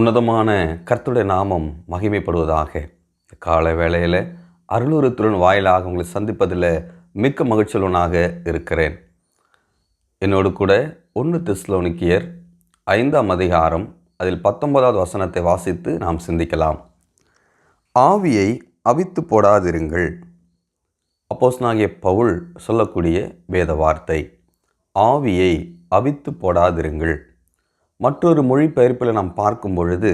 உன்னதமான கர்த்தருடைய நாமம் மகிமைப்படுவதாக. காலை வேளையில் அருளுருத்துடன் வாயிலாக உங்களை சந்திப்பதில் மிக்க மகிழ்ச்சியுள்ளவனாக இருக்கிறேன். என்னோடு கூட 1 தெசலோனிக்கேயர் 5ஆம் அதிகாரம் அதில் 19வது வசனத்தை வாசித்து நாம் சிந்திக்கலாம். ஆவியை அவித்து போடாதிருங்கள். அப்போஸ்தலனாகிய பவுல் சொல்லக்கூடிய வேத வார்த்தை, ஆவியை அவித்து போடாதிருங்கள். மற்றொரு மொழிபெயர்ப்பில் நாம் பார்க்கும் பொழுது,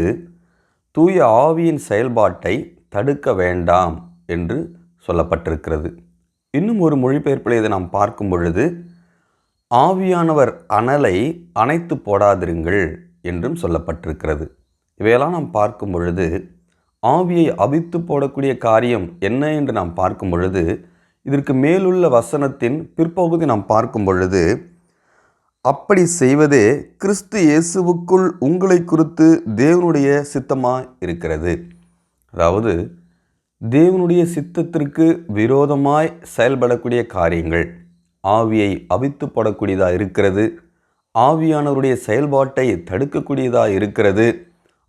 தூய ஆவியின் செயல்பாட்டை தடுக்க வேண்டாம் என்று சொல்லப்பட்டிருக்கிறது. இன்னும் ஒரு மொழிபெயர்ப்பில் இதை நாம் பார்க்கும் பொழுது, ஆவியானவர் அனலை அணைத்து போடாதிருங்கள் என்றும் சொல்லப்பட்டிருக்கிறது. இவையெல்லாம் நாம் பார்க்கும் பொழுது, ஆவியை அவித்து போடக்கூடிய காரியம் என்ன என்று நாம் பார்க்கும் பொழுது, இதற்கு மேலுள்ள வசனத்தின் பிற்பகுதி நாம் பார்க்கும் பொழுது, அப்படி செய்வதே கிறிஸ்து இயேசுவுக்குள் உங்களை குறித்து தேவனுடைய சித்தமாக இருக்கிறது. அதாவது தேவனுடைய சித்தத்திற்கு விரோதமாய் செயல்படக்கூடிய காரியங்கள் ஆவியை அவித்து போடக்கூடியதாக இருக்கிறது. ஆவியானவருடைய செயல்பாட்டை தடுக்கக்கூடியதாக இருக்கிறது.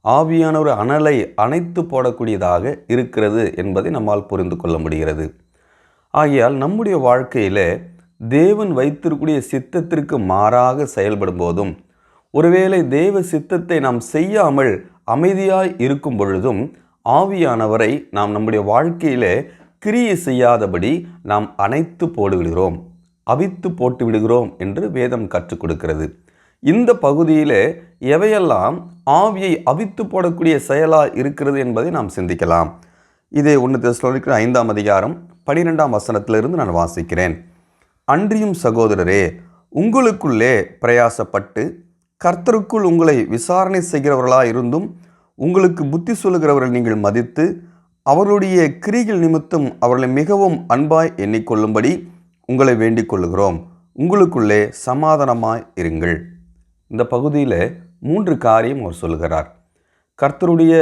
ஆவியானவர் அனலை அணைத்து போடக்கூடியதாக இருக்கிறது என்பதை நம்மால் புரிந்து கொள்ள முடிகிறது. ஆகையால் நம்முடைய வாழ்க்கையில் தேவன் வைத்திருக்கூடிய சித்தத்திற்கு மாறாக செயல்படும் போதும், ஒருவேளை தேவ சித்தத்தை நாம் செய்யாமல் அமைதியாய் இருக்கும் பொழுதும், ஆவியானவரை நாம் நம்முடைய வாழ்க்கையில் கிரியை செய்யாதபடி நாம் அணைத்து போடுவிடுகிறோம், அவித்து போட்டு விடுகிறோம் என்று வேதம் கற்றுக் கொடுக்கிறது. இந்த பகுதியில் எவையெல்லாம் ஆவியை அவித்து போடக்கூடிய செயலாக இருக்கிறது என்பதை நாம் சிந்திக்கலாம். இதை 1 தெசலோனிக்கேயர் 5ஆம் அதிகாரம் 12ஆம் வசனத்திலிருந்து நான் வாசிக்கிறேன். அன்றியும் சகோதரரே, உங்களுக்குள்ளே பிரயாசப்பட்டு கர்த்தருக்குள் உங்களை விசாரணை செய்கிறவர்களாக இருந்தும் உங்களுக்கு புத்தி சொல்லுகிறவர்கள் நீங்கள் மதித்து அவர்களுடைய கிரிகள் நிமித்தம் அவர்களை மிகவும் அன்பாய் எண்ணிக்கொள்ளும்படி உங்களை வேண்டிக் கொள்ளுகிறோம். உங்களுக்குள்ளே சமாதானமாய் இருங்கள். இந்த பகுதியில் 3 காரியம் அவர் சொல்லுகிறார். கர்த்தருடைய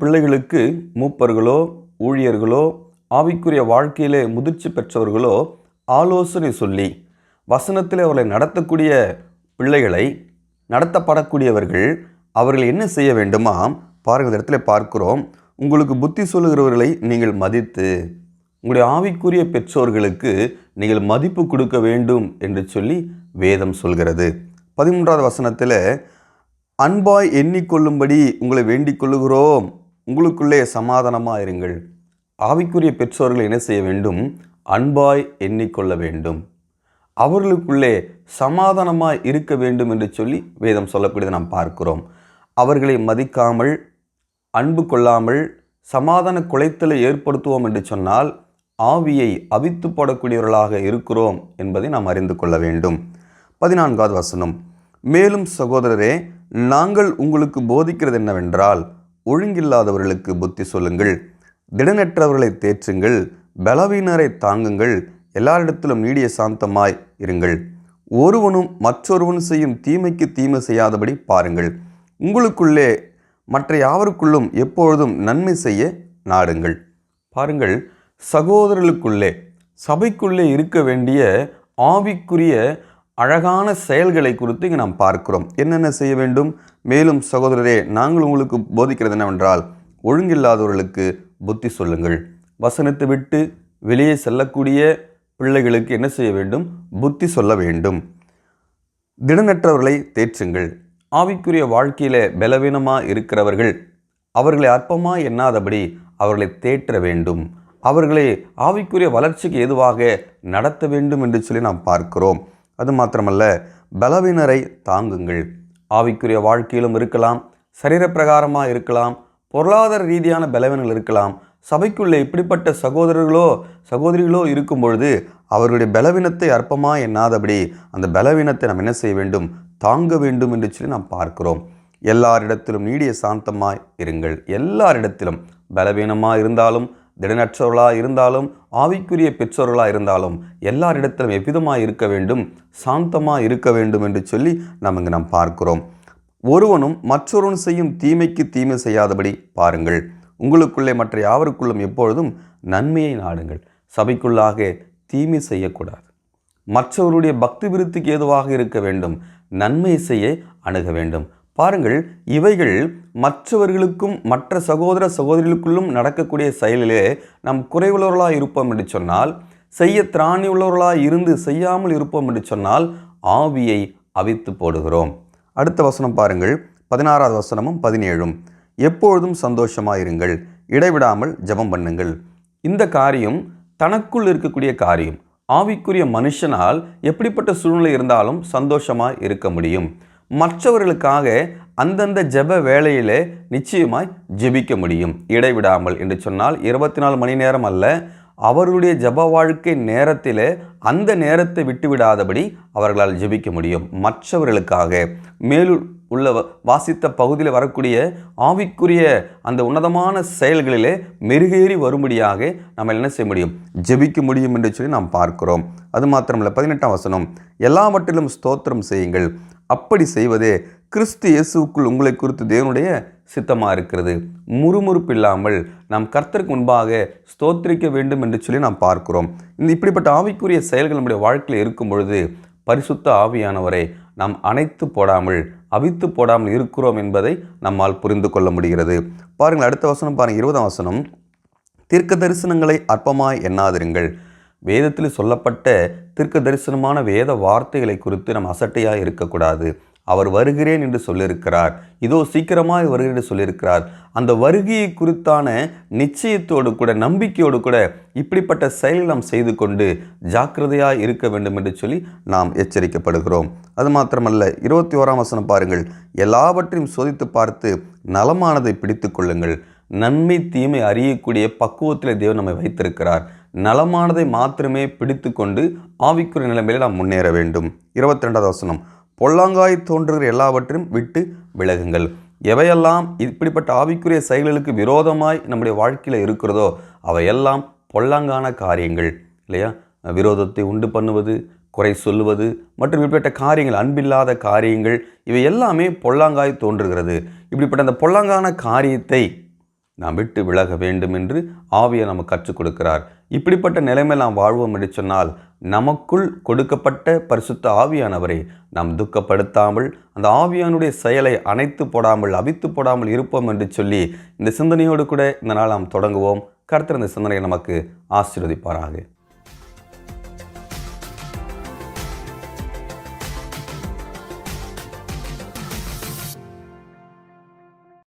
பிள்ளைகளுக்கு மூப்பர்களோ ஊழியர்களோ ஆவிக்குரிய வாழ்க்கையிலே முதிர்ச்சி பெற்றவர்களோ ஆலோசனை சொல்லி வசனத்தில் அவர்களை நடத்தக்கூடிய பிள்ளைகளை, நடத்தப்படக்கூடியவர்கள் அவர்கள் என்ன செய்ய வேண்டுமா பாருங்கள். இந்த இடத்துல பார்க்கிறோம், உங்களுக்கு புத்தி சொல்லுகிறவர்களை நீங்கள் மதித்து, உங்களுடைய ஆவிக்குரிய பெற்றோர்களுக்கு நீங்கள் மதிப்பு கொடுக்க வேண்டும் என்று சொல்லி வேதம் சொல்கிறது. 13வது வசனத்தில், அன்பாய் எண்ணிக்கொள்ளும்படி உங்களை வேண்டிக் கொள்ளுகிறோம், உங்களுக்குள்ளே சமாதானமாக இருங்கள். ஆவிக்குரிய பெற்றோர்கள் என்ன செய்ய வேண்டும்? அன்பாய் எண்ணிக்கொள்ள வேண்டும், அவர்களுக்குள்ளே சமாதானமாய் இருக்க வேண்டும் என்று சொல்லி வேதம் சொல்லக்கூடியதை நாம் பார்க்கிறோம். அவர்களை மதிக்காமல், அன்பு கொள்ளாமல், சமாதான குலைத்தலை ஏற்படுத்துவோம் என்று சொன்னால் ஆவியை அவித்து போடக்கூடியவர்களாக இருக்கிறோம் என்பதை நாம் அறிந்து கொள்ள வேண்டும். 14வது வசனம், மேலும் சகோதரரே, நாங்கள் உங்களுக்கு போதிக்கிறது என்னவென்றால், ஒழுங்கில்லாதவர்களுக்கு புத்தி சொல்லுங்கள், திடனற்றவர்களை தேற்றுங்கள், பலவீனரை தாங்குங்கள், எல்லாரிடத்திலும் நீடிய சாந்தமாய் இருங்கள், ஒருவனும் மற்றொருவன் செய்யும் தீமைக்கு தீமை செய்யாதபடி பாருங்கள், உங்களுக்குள்ளே மற்ற யாவருக்குள்ளும் எப்பொழுதும் நன்மை செய்ய நாடுங்கள். பாருங்கள், சகோதரர்களுக்குள்ளே, சபைக்குள்ளே இருக்க வேண்டிய ஆவிக்குரிய அழகான செயல்களை குறித்து இங்கே நாம் பார்க்கிறோம். என்னென்ன செய்ய வேண்டும்? மேலும் சகோதரரே, நாங்கள் உங்களுக்கு போதிக்கிறது என்னவென்றால், ஒழுங்கில்லாதவர்களுக்கு புத்தி சொல்லுங்கள். வசனத்தை விட்டு வெளியே செல்லக்கூடிய பிள்ளைகளுக்கு என்ன செய்ய வேண்டும்? புத்தி சொல்ல வேண்டும். திடனற்றவர்களை தேற்றுங்கள். ஆவிக்குரிய வாழ்க்கையில் பலவீனமாக இருக்கிறவர்கள், அவர்களை அற்பமாக எண்ணாதபடி அவர்களை தேற்ற வேண்டும், அவர்களை ஆவிக்குரிய வளர்ச்சிக்கு ஏதுவாக நடத்த வேண்டும் என்று சொல்லி நாம் பார்க்கிறோம். அது மாத்திரமல்ல, பலவீனரை தாங்குங்கள். ஆவிக்குரிய வாழ்க்கையிலும் இருக்கலாம், சரீரப்பிரகாரமாக இருக்கலாம், பொருளாதார ரீதியான பலவீனங்கள் இருக்கலாம். சபைக்குள்ளே இப்படிப்பட்ட சகோதரிகளோ இருக்கும் பொழுது அவர்களுடைய பலவீனத்தை அற்பமாக எண்ணாதபடி அந்த பலவீனத்தை நாம் என்ன செய்ய வேண்டும்? தாங்க வேண்டும் என்று சொல்லி நாம் பார்க்கிறோம். எல்லாரிடத்திலும் நீடிய சாந்தமாய் இருங்கள். எல்லாரிடத்திலும், பலவீனமாக இருந்தாலும், திடனற்றவர்களாக இருந்தாலும், ஆவிக்குரிய பெற்றோர்களாக இருந்தாலும், எல்லாரிடத்திலும் எவ்விதமாக இருக்க வேண்டும்? சாந்தமாக இருக்க வேண்டும் என்று சொல்லி நாம் பார்க்கிறோம். ஒருவனும் மற்றொருவன் செய்யும் தீமைக்கு தீமை செய்யாதபடி பாருங்கள், உங்களுக்குள்ளே மற்ற யாவருக்குள்ளும் எப்பொழுதும் நன்மையை நாடுங்கள். சபைக்குள்ளாக தீமை செய்யக்கூடாது. மற்றவருடைய பக்தி விருத்திக்கு ஏதுவாக இருக்க வேண்டும். நன்மை செய்ய அணுக வேண்டும். பாருங்கள், இவைகள் மற்றவர்களுக்கும் மற்ற சகோதர சகோதரிகளுக்குள்ளும் நடக்கக்கூடிய செயலிலே நாம் குறைவுள்ளவர்களாக இருப்போம் என்று சொன்னால், செய்ய திராணி உள்ளவர்களாக இருந்து செய்யாமல் இருப்போம் என்று சொன்னால் ஆவியை அவித்து போடுகிறோம். அடுத்த வசனம் பாருங்கள், 16வது வசனமும் 17ம். எப்பொழுதும் சந்தோஷமாயிருங்கள், இடைவிடாமல் ஜெபம் பண்ணுங்கள். இந்த காரியம் தனக்குள் இருக்கக்கூடிய காரியம். ஆவிக்குரிய மனுஷனால் எப்படிப்பட்ட சூழ்நிலை இருந்தாலும் சந்தோஷமாய் இருக்க முடியும். மற்றவர்களுக்காக அந்தந்த ஜெப வேளையிலே நிச்சயமாய் ஜெபிக்க முடியும். இடைவிடாமல் என்று சொன்னால் 24 மணி நேரம் அல்ல, அவர்களுடைய ஜெப வாழ்க்கை நேரத்திலே அந்த நேரத்தை விட்டுவிடாதபடி அவர்களால் ஜெபிக்க முடியும். மற்றவர்களுக்காக மேலும் உள்ள வாசித்த பகுதியில் வரக்கூடிய ஆவிக்குரிய அந்த உன்னதமான செயல்களிலே மெருகேறி வரும்படியாக நம்ம என்ன செய்ய முடியும்? ஜெபிக்க முடியும் என்று சொல்லி நாம் பார்க்கிறோம். அது மாத்திரமல்ல, 18ஆம் வசனம், எல்லாவற்றிலும் ஸ்தோத்திரம் செய்யுங்கள், அப்படி செய்வதே கிறிஸ்து இயேசுவுக்குள் உங்களை குறித்து தேவனுடைய சித்தமாக இருக்கிறது. முறுமுறுப்பு இல்லாமல் நாம் கர்த்தருக்கு முன்பாக ஸ்தோத்திரிக்க வேண்டும் என்று சொல்லி நாம் பார்க்கிறோம். இப்படிப்பட்ட ஆவிக்குரிய செயல்கள் நம்முடைய வாழ்க்கையில் இருக்கும் பொழுது பரிசுத்த ஆவியானவரை நாம் அணைத்து போடாமல் அவித்து போடாமல் இருக்கிறோம் என்பதை நம்மால் புரிந்து கொள்ள முடிகிறது. பாருங்கள், அடுத்த வசனம் பாருங்கள், 20ஆம் வசனம், தீர்க்க தரிசனங்களை அற்பமாய் எண்ணாதிருங்கள். வேதத்தில் சொல்லப்பட்ட தீர்க்க தரிசனமான வேத வார்த்தைகளை குறித்து நாம் அசட்டையாக இருக்கக்கூடாது. அவர் வருகிறேன் என்று சொல்லியிருக்கிறார், இதோ சீக்கிரமாக வருகிறேன் என்று சொல்லியிருக்கிறார். அந்த வருகையை குறித்தான நிச்சயத்தோடு கூட நம்பிக்கையோடு கூட இப்படிப்பட்ட செயல் நாம் செய்து கொண்டு ஜாக்கிரதையாக இருக்க வேண்டும் என்று சொல்லி நாம் எச்சரிக்கப்படுகிறோம். அது மாத்திரமல்ல, 21ஆம் வசனம் பாருங்கள், எல்லாவற்றையும் சோதித்து பார்த்து நலமானதை பிடித்து கொள்ளுங்கள். நன்மை தீமை அறியக்கூடிய பக்குவத்தில் தேவன் நம்மை வைத்திருக்கிறார். நலமானதை மாத்திரமே பிடித்து கொண்டு ஆவிக்குரிய நிலைமையில நாம் முன்னேற வேண்டும். 22வது வசனம், பொல்லாங்காய் தோன்றுகிற எல்லாவற்றையும் விட்டு விலகுங்கள். எவையெல்லாம் இப்படிப்பட்ட ஆவிக்குரிய செயல்களுக்கு விரோதமாய் நம்முடைய வாழ்க்கையில் இருக்கிறதோ அவையெல்லாம் பொல்லாங்கான காரியங்கள் இல்லையா? விரோதத்தை உண்டு பண்ணுவது, குறை சொல்லுவது மற்றும் இப்படிப்பட்ட காரியங்கள், அன்பில்லாத காரியங்கள், இவை எல்லாமே பொல்லாங்காய் தோன்றுகிறது. இப்படிப்பட்ட அந்த பொல்லாங்கான காரியத்தை நாம் விட்டு விலக வேண்டும் என்று ஆவியை நமக்கு கற்றுக் கொடுக்கிறார். இப்படிப்பட்ட நிலைமையில் நாம் வாழ்வோம் என்று சொன்னால் நமக்குள் கொடுக்கப்பட்ட பரிசுத்த ஆவியானவரை நாம் துக்கப்படுத்தாமல் அந்த ஆவியானுடைய செயலை அணைத்து போடாமல் அவித்து போடாமல் இருப்போம் என்று சொல்லி இந்த சிந்தனையோடு கூட இந்த நாள் நாம் தொடங்குவோம். கர்த்தர் இந்த சிந்தனையை நமக்கு ஆசீர்வதிப்பாராக.